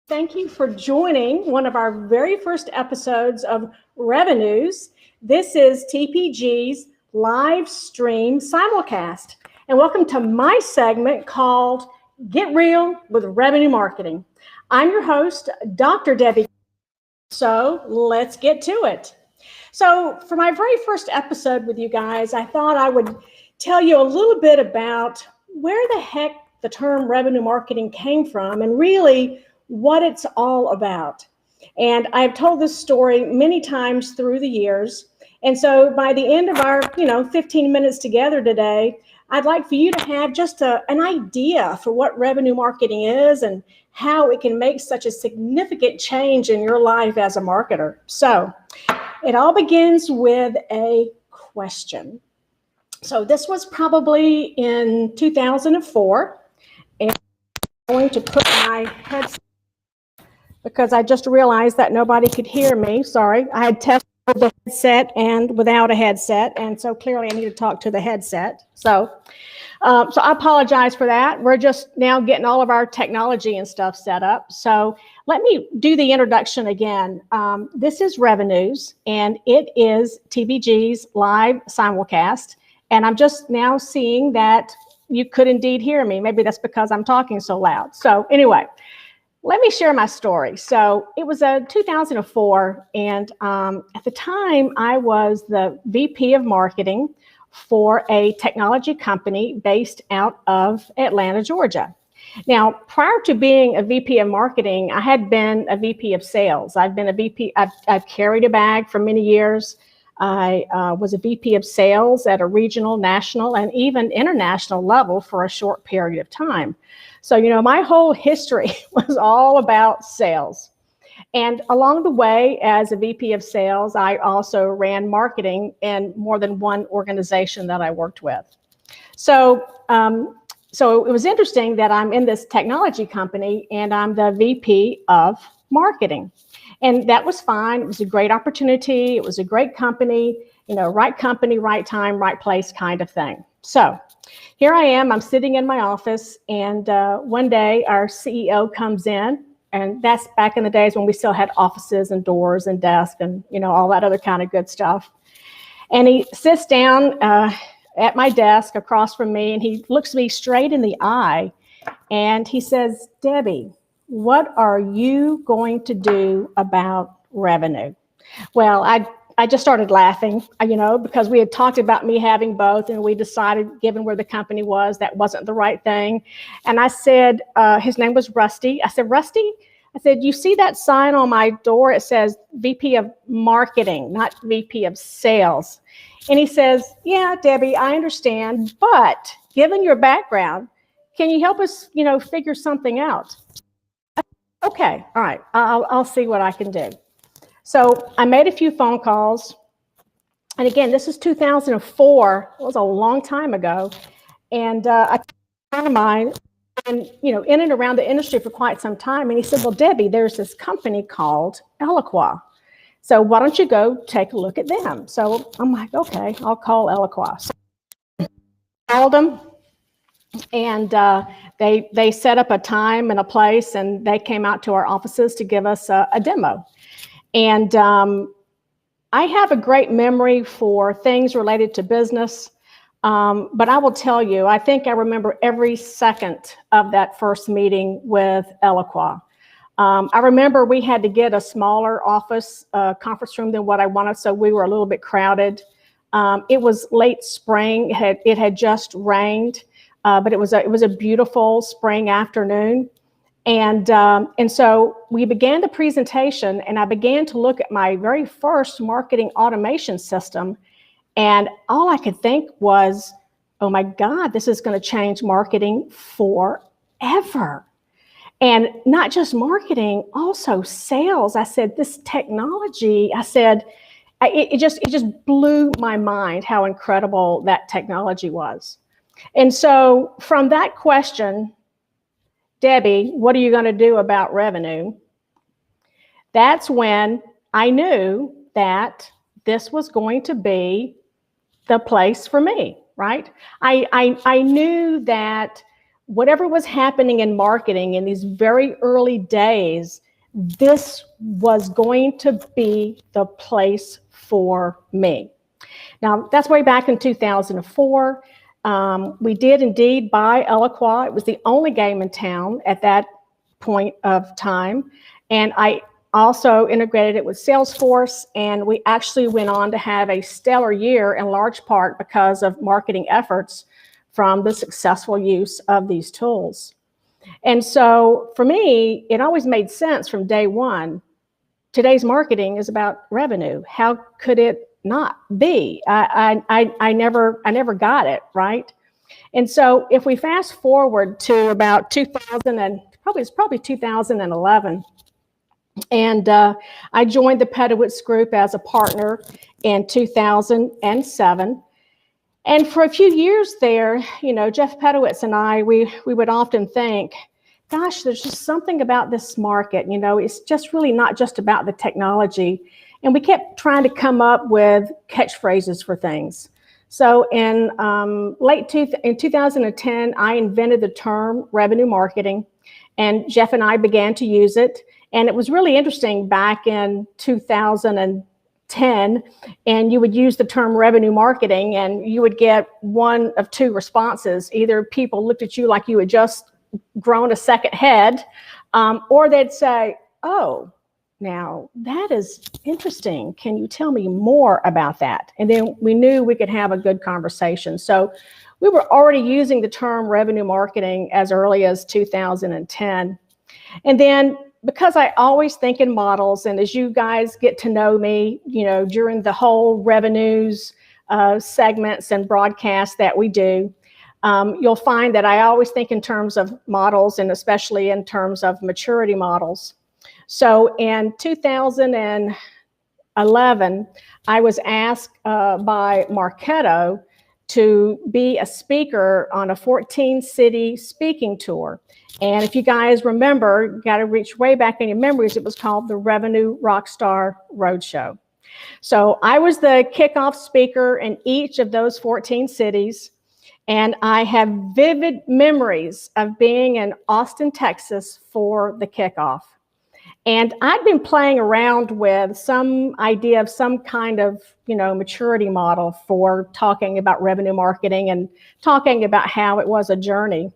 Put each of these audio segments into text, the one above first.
Thank you for joining one of our very first episodes of Revenues. This is TPG's live stream simulcast. And welcome to my segment called Get Real with Revenue Marketing. I'm your host, Dr. Debbie. So let's get to it. So for my very first episode with you guys, I thought I would tell you a little bit about where the heck the term revenue marketing came from and really what it's all about. And I've told this story many times through the years. And so by the end of our, 15 minutes together today, I'd like for you to have just an idea for what revenue marketing is and how it can make such a significant change in your life as a marketer. So it all begins with a question. So this was probably in 2004. And I'm going to put my headset because I just realized that nobody could hear me. Sorry, I had tested the headset and without a headset, and so clearly I need to talk to the headset. So I apologize for that. We're just now getting all of our technology and stuff set up. So let me do the introduction again. This is Revenues, and it is TBG's live simulcast, and I'm just now seeing that you could indeed hear me. Maybe that's because I'm talking so loud. So anyway, let me share my story. So it was 2004, and at the time I was the VP of marketing for a technology company based out of Atlanta, Georgia. Now, prior to being a VP of marketing, I had been a VP of sales. I've been a VP, I've carried a bag for many years. I was a VP of sales at a regional, national, and even international level for a short period of time. So, my whole history was all about sales. And along the way, as a VP of sales, I also ran marketing in more than one organization that I worked with. So it was interesting that I'm in this technology company and I'm the VP of marketing. And that was fine. It was a great opportunity. It was a great company, right company, right time, right place kind of thing. So here I am, I'm sitting in my office, and one day our CEO comes in, and that's back in the days when we still had offices and doors and desks and, all that other kind of good stuff. And he sits down at my desk across from me, and he looks me straight in the eye, and he says, "Debbie, what are you going to do about revenue?" Well, I just started laughing, because we had talked about me having both, and we decided, given where the company was, that wasn't the right thing. And I said, his name was Rusty. I said, "Rusty," I said, "you see that sign on my door? It says VP of marketing, not VP of sales." And he says, "Yeah, Debbie, I understand, but given your background, can you help us, figure something out?" Okay, all right, I'll see what I can do. So I made a few phone calls. And again, this is 2004. It was a long time ago. And a friend of mine, and in and around the industry for quite some time. And he said, "Well, Debbie, there's this company called Eloqua. So why don't you go take a look at them?" So I'm like, okay, I'll call Eloqua. So I called them. And they set up a time and a place, and they came out to our offices to give us a demo. And I have a great memory for things related to business, but I will tell you, I think I remember every second of that first meeting with Eloqua. I remember we had to get a smaller office conference room than what I wanted, so we were a little bit crowded. It was late spring. It had just rained. But it was a beautiful spring afternoon. And so we began the presentation, and I began to look at my very first marketing automation system. And all I could think was, oh my God, this is going to change marketing forever. And not just marketing, also sales. I said, this technology, it just blew my mind how incredible that technology was. And so from that question, "Debbie, what are you going to do about revenue?" That's when I knew that this was going to be the place for me, right? I knew that whatever was happening in marketing in these very early days, this was going to be the place for me. Now, that's way back in 2004. We did indeed buy Eloqua. It was the only game in town at that point of time. And I also integrated it with Salesforce, and we actually went on to have a stellar year in large part because of marketing efforts from the successful use of these tools. And so for me, it always made sense from day one. Today's marketing is about revenue. How could it not be? I never got it, right? And so if we fast forward to about 2000 and probably 2011, and I joined the Pedowitz Group as a partner in 2007. And for a few years there, you know, Jeff Pedowitz and I, we would often think, gosh, there's just something about this market, you know, it's just really not just about the technology. And we kept trying to come up with catchphrases for things. So in 2010, I invented the term revenue marketing, and Jeff and I began to use it. And it was really interesting back in 2010, and you would use the term revenue marketing, and you would get one of two responses. Either people looked at you like you had just grown a second head, or they'd say, oh, now that is interesting. Can you tell me more about that? And then we knew we could have a good conversation. So we were already using the term revenue marketing as early as 2010. And then because I always think in models, and as you guys get to know me, you know, during the whole revenues segments and broadcasts that we do, you'll find that I always think in terms of models, and especially in terms of maturity models. So in 2011, I was asked by Marketo to be a speaker on a 14-city speaking tour. And if you guys remember, got to reach way back in your memories, it was called the Revenue Rockstar Roadshow. So I was the kickoff speaker in each of those 14 cities. And I have vivid memories of being in Austin, Texas for the kickoff. And I'd been playing around with some idea of some kind of, you know, maturity model for talking about revenue marketing and talking about how it was a journey.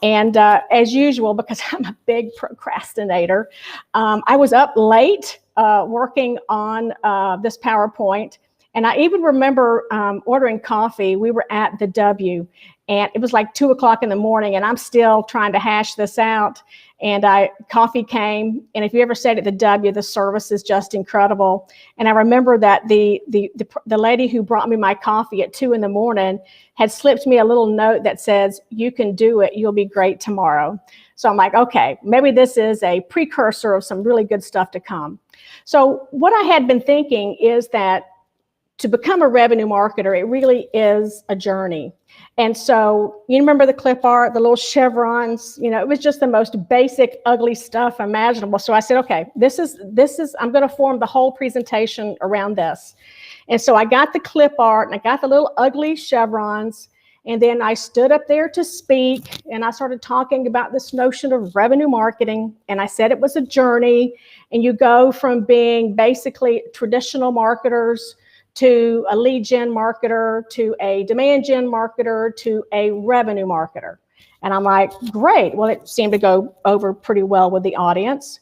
And as usual, because I'm a big procrastinator, I was up late working on this PowerPoint. And I even remember ordering coffee. We were at the W, and it was like 2 o'clock in the morning, and I'm still trying to hash this out. And coffee came, and if you ever stayed at the W, the service is just incredible. And I remember that the lady who brought me my coffee at 2 in the morning had slipped me a little note that says, "You can do it. You'll be great tomorrow." So I'm like, okay, maybe this is a precursor of some really good stuff to come. So what I had been thinking is that to become a revenue marketer, it really is a journey. And so you remember the clip art, the little chevrons, you know, it was just the most basic, ugly stuff imaginable. So I said, okay, this is, I'm going to form the whole presentation around this. And so I got the clip art and I got the little ugly chevrons. And then I stood up there to speak, and I started talking about this notion of revenue marketing. And I said it was a journey, and you go from being basically traditional marketers to a lead gen marketer, to a demand gen marketer, to a revenue marketer. And I'm like, great. Well, it seemed to go over pretty well with the audience.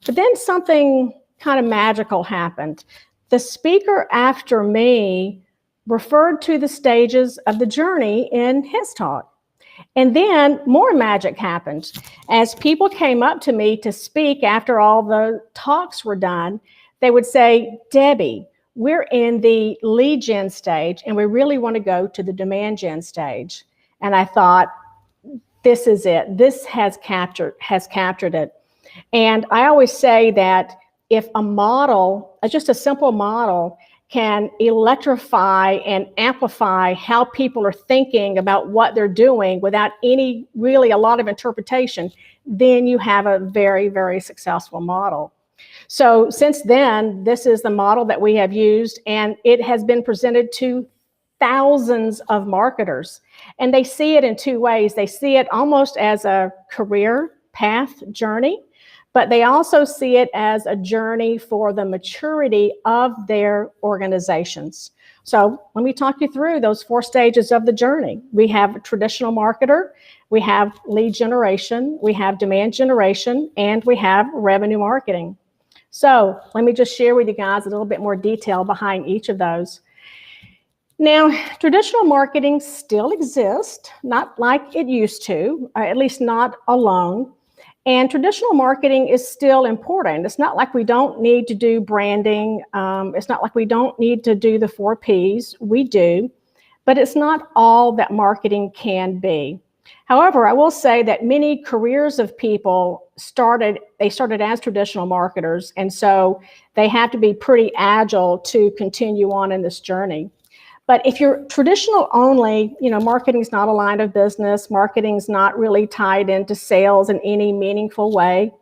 But then something kind of magical happened. The speaker after me referred to the stages of the journey in his talk. And then more magic happened. As people came up to me to speak after all the talks were done, they would say, "Debbie, we're in the lead gen stage, and we really want to go to the demand gen stage." And I thought, this is it. This has captured it. And I always say that if a model, just a simple model, can electrify and amplify how people are thinking about what they're doing without a lot of interpretation, then you have a very, very successful model. So since then, this is the model that we have used, and it has been presented to thousands of marketers. And they see it in two ways. They see it almost as a career path journey, but they also see it as a journey for the maturity of their organizations. So let me talk you through those 4 stages of the journey. We have a traditional marketer, we have lead generation, we have demand generation, and we have revenue marketing. So let me just share with you guys a little bit more detail behind each of those. Now, traditional marketing still exists, not like it used to, at least not alone. And traditional marketing is still important. It's not like we don't need to do branding. It's not like we don't need to do the 4 Ps. We do, but it's not all that marketing can be. However, I will say that many careers of people started as traditional marketers, and so they have to be pretty agile to continue on in this journey. But if you're traditional only, marketing is not a line of business. Marketing is not really tied into sales in any meaningful way.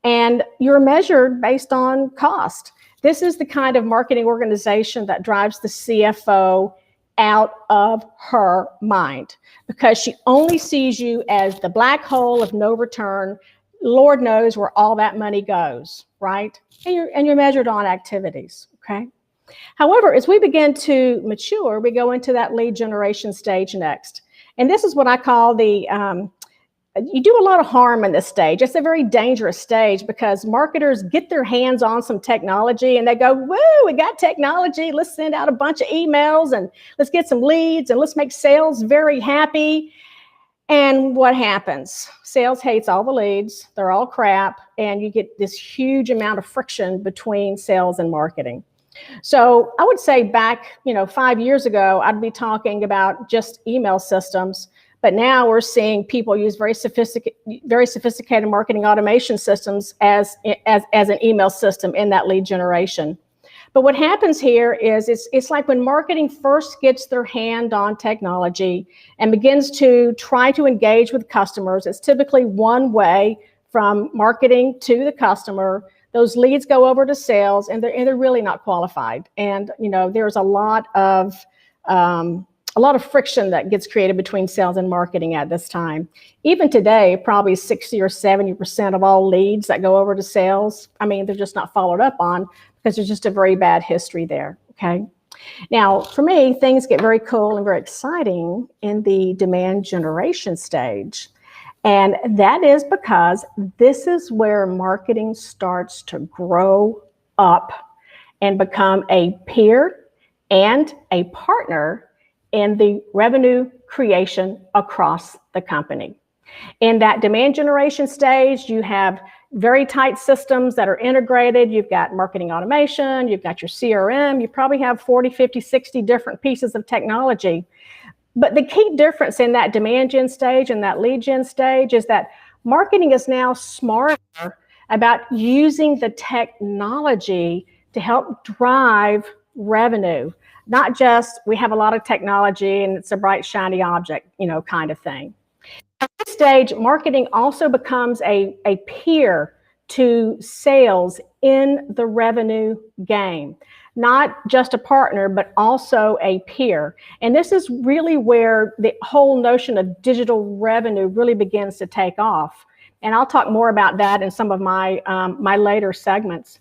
And you're measured based on cost. This is the kind of marketing organization that drives the CFO out of her mind, because she only sees you as the black hole of no return. Lord knows where all that money goes, right? And you're measured on activities, okay? However, as we begin to mature, we go into that lead generation stage next. And this is what I call you do a lot of harm in this stage. It's a very dangerous stage because marketers get their hands on some technology and they go, woo, we got technology. Let's send out a bunch of emails and let's get some leads and let's make sales very happy. And what happens? Sales hates all the leads. They're all crap. And you get this huge amount of friction between sales and marketing. So I would say back, 5 years ago, I'd be talking about just email systems, but now we're seeing people use very sophisticated marketing automation systems as an email system in that lead generation. But what happens here is it's like when marketing first gets their hand on technology and begins to try to engage with customers, it's typically one way from marketing to the customer. Those leads go over to sales, and they're really not qualified. And there's a lot of friction that gets created between sales and marketing at this time. Even today, probably 60 or 70% of all leads that go over to sales, they're just not followed up on because there's just a very bad history there. Okay. Now, for me, things get very cool and very exciting in the demand generation stage. And that is because this is where marketing starts to grow up and become a peer and a partner in the revenue creation across the company. In that demand generation stage, you have very tight systems that are integrated. You've got marketing automation, you've got your CRM, you probably have 40, 50, 60 different pieces of technology. But the key difference in that demand gen stage and that lead gen stage is that marketing is now smarter about using the technology to help drive revenue, not just we have a lot of technology and it's a bright, shiny object, kind of thing. At this stage, marketing also becomes a peer to sales in the revenue game. Not just a partner, but also a peer. And this is really where the whole notion of digital revenue really begins to take off. And I'll talk more about that in some of my later segments.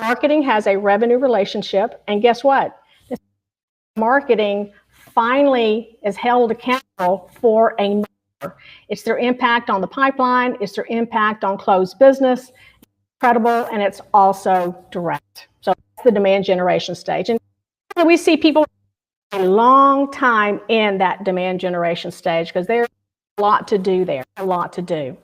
Marketing has a revenue relationship, and guess what? Marketing finally is held accountable for a number. It's their impact on the pipeline, it's their impact on closed business, it's credible, and it's also direct. So the demand generation stage. And we see people a long time in that demand generation stage because there's a lot to do there, a lot to do.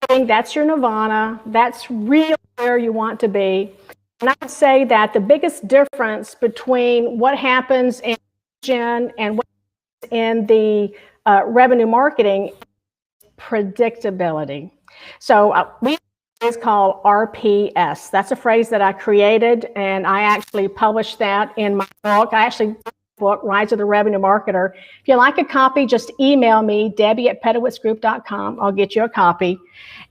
That's your nirvana. That's really where you want to be. And I would say that the biggest difference between what happens in gen and what happens in the revenue marketing is predictability. So we is called RPS. That's a phrase that I created, and I actually published that in my book. I actually book, Rise of the Revenue Marketer. If you like a copy, just email me, Debbie@pedowitzgroup.com. I'll get you a copy.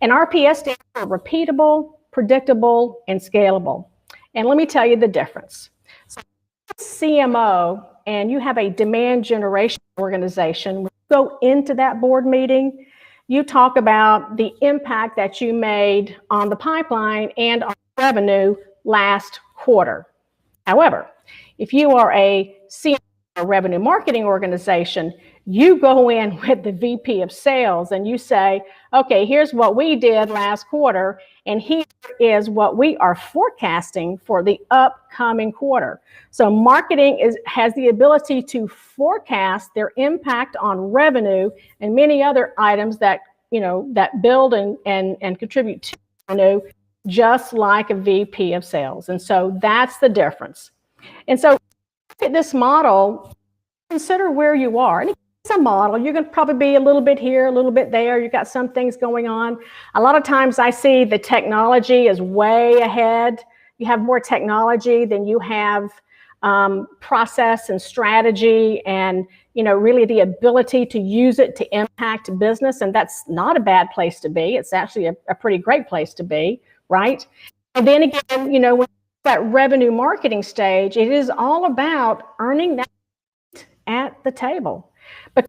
And RPS stands for repeatable, predictable, and scalable. And let me tell you the difference. So CMO and you have a demand generation organization, when you go into that board meeting, you talk about the impact that you made on the pipeline and on revenue last quarter. However, if you are a CMO or revenue marketing organization, you go in with the VP of sales and you say, okay, here's what we did last quarter, and here is what we are forecasting for the upcoming quarter. So marketing has the ability to forecast their impact on revenue and many other items that, that build and contribute to revenue, just like a VP of sales. And so that's the difference. And so look at this model, consider where you are. And it's a model. You're going to probably be a little bit here, a little bit there. You've got some things going on. A lot of times I see the technology is way ahead. You have more technology than you have process and strategy and, really the ability to use it to impact business. And that's not a bad place to be. It's actually a pretty great place to be, right? And then again, when that revenue marketing stage, it is all about earning that at the table. But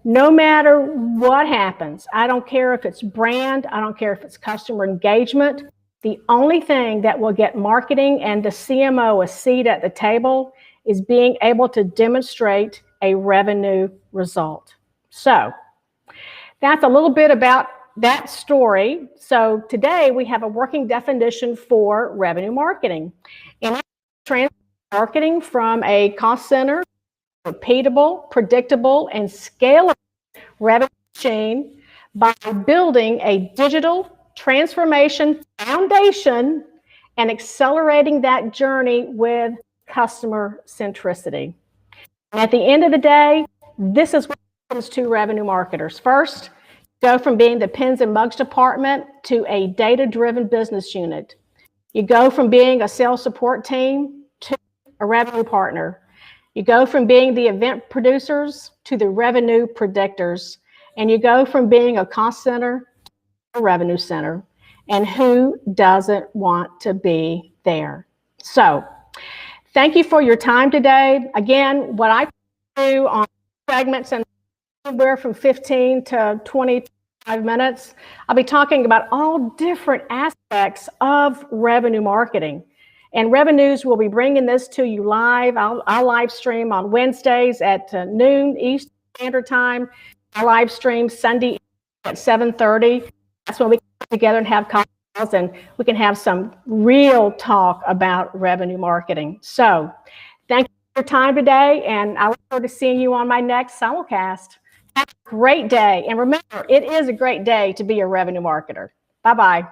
no matter what happens, I don't care if it's brand, I don't care if it's customer engagement, the only thing that will get marketing and the CMO a seat at the table is being able to demonstrate a revenue result. So that's a little bit about that story. So today we have a working definition for revenue marketing. And transfer marketing from a cost center, repeatable, predictable, and scalable revenue machine by building a digital transformation foundation and accelerating that journey with customer centricity. And at the end of the day, this is what happens to revenue marketers. First, go from being the pens and mugs department to a data-driven business unit. You go from being a sales support team to a revenue partner. You go from being the event producers to the revenue predictors. And you go from being a cost center to a revenue center. And who doesn't want to be there? So, thank you for your time today. Again, what I do on segments and anywhere from 15 to 25 minutes, I'll be talking about all different aspects of revenue marketing. And Revenues will be bringing this to you live. I'll live stream on Wednesdays at noon Eastern Standard Time. I live stream Sunday at 7:30. That's when we come together and have calls and we can have some real talk about revenue marketing. So thank you for your time today, and I look forward to seeing you on my next simulcast. Have a great day. And remember, it is a great day to be a revenue marketer. Bye-bye.